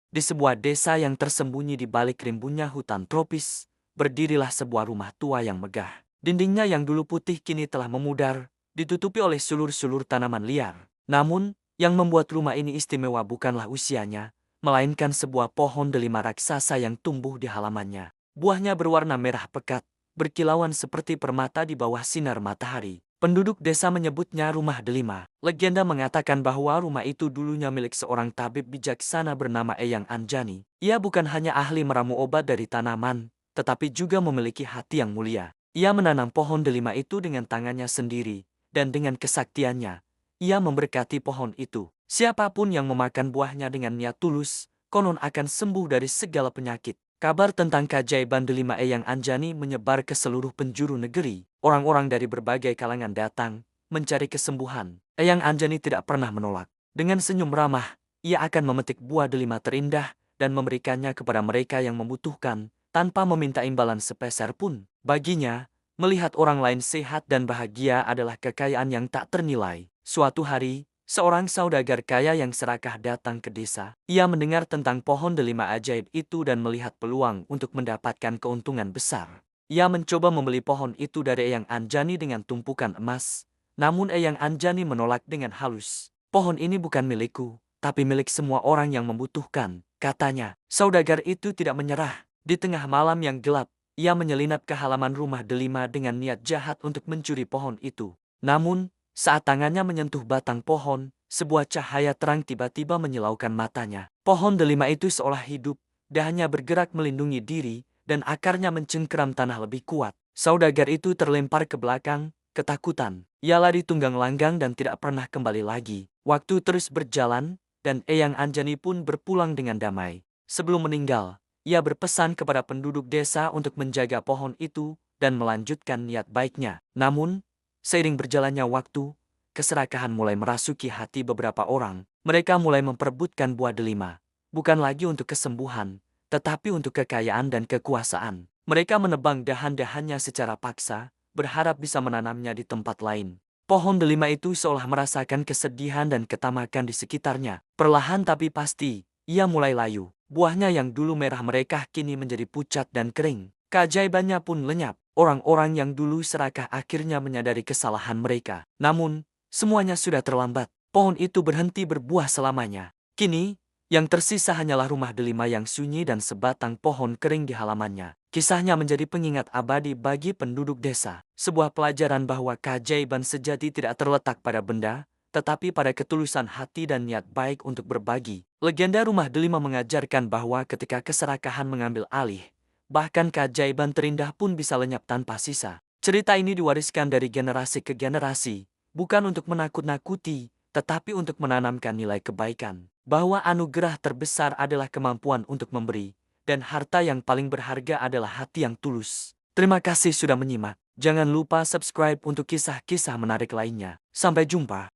Di sebuah desa yang tersembunyi di balik rimbunnya hutan tropis, berdirilah sebuah rumah tua yang megah. Dindingnya yang dulu putih kini telah memudar, ditutupi oleh sulur-sulur tanaman liar. Namun, yang membuat rumah ini istimewa bukanlah usianya, melainkan sebuah pohon delima raksasa yang tumbuh di halamannya. Buahnya berwarna merah pekat, berkilauan seperti permata di bawah sinar matahari. Penduduk desa menyebutnya rumah delima. Legenda mengatakan bahwa rumah itu dulunya milik seorang tabib bijaksana bernama Eyang Anjani. Ia bukan hanya ahli meramu obat dari tanaman, tetapi juga memiliki hati yang mulia. Ia menanam pohon delima itu dengan tangannya sendiri, dan dengan kesaktiannya, ia memberkati pohon itu. Siapapun yang memakan buahnya dengan niat tulus, konon akan sembuh dari segala penyakit. Kabar tentang keajaiban delima Eyang Anjani menyebar ke seluruh penjuru negeri. Orang-orang dari berbagai kalangan datang, mencari kesembuhan. Eyang Anjani tidak pernah menolak. Dengan senyum ramah, ia akan memetik buah delima terindah dan memberikannya kepada mereka yang membutuhkan, tanpa meminta imbalan sepeser pun. Baginya, melihat orang lain sehat dan bahagia adalah kekayaan yang tak ternilai. Suatu hari, seorang saudagar kaya yang serakah datang ke desa. Ia mendengar tentang pohon delima ajaib itu dan melihat peluang untuk mendapatkan keuntungan besar. Ia mencoba membeli pohon itu dari Eyang Anjani dengan tumpukan emas. Namun Eyang Anjani menolak dengan halus. Pohon ini bukan milikku, tapi milik semua orang yang membutuhkan, katanya. Saudagar itu tidak menyerah. Di tengah malam yang gelap, ia menyelinap ke halaman rumah delima dengan niat jahat untuk mencuri pohon itu. Namun, saat tangannya menyentuh batang pohon, sebuah cahaya terang tiba-tiba menyilaukan matanya. Pohon delima itu seolah hidup, dahannya bergerak melindungi diri, dan akarnya mencengkeram tanah lebih kuat. Saudagar itu terlempar ke belakang, ketakutan. Ia lari tunggang langgang dan tidak pernah kembali lagi. Waktu terus berjalan, dan Eyang Anjani pun berpulang dengan damai. Sebelum meninggal, ia berpesan kepada penduduk desa untuk menjaga pohon itu dan melanjutkan niat baiknya. Namun, seiring berjalannya waktu, keserakahan mulai merasuki hati beberapa orang. Mereka mulai memperebutkan buah delima, bukan lagi untuk kesembuhan, tetapi untuk kekayaan dan kekuasaan. Mereka menebang dahan-dahannya secara paksa, berharap bisa menanamnya di tempat lain. Pohon delima itu seolah merasakan kesedihan dan ketamakan di sekitarnya. Perlahan tapi pasti, ia mulai layu. Buahnya yang dulu merah merekah kini menjadi pucat dan kering. Keajaibannya pun lenyap. Orang-orang yang dulu serakah akhirnya menyadari kesalahan mereka. Namun, semuanya sudah terlambat. Pohon itu berhenti berbuah selamanya. Kini, yang tersisa hanyalah rumah delima yang sunyi dan sebatang pohon kering di halamannya. Kisahnya menjadi pengingat abadi bagi penduduk desa. Sebuah pelajaran bahwa keajaiban sejati tidak terletak pada benda, tetapi pada ketulusan hati dan niat baik untuk berbagi. Legenda rumah delima mengajarkan bahwa ketika keserakahan mengambil alih, bahkan keajaiban terindah pun bisa lenyap tanpa sisa. Cerita ini diwariskan dari generasi ke generasi, bukan untuk menakut-nakuti, tetapi untuk menanamkan nilai kebaikan. Bahwa anugerah terbesar adalah kemampuan untuk memberi, dan harta yang paling berharga adalah hati yang tulus. Terima kasih sudah menyimak. Jangan lupa subscribe untuk kisah-kisah menarik lainnya. Sampai jumpa.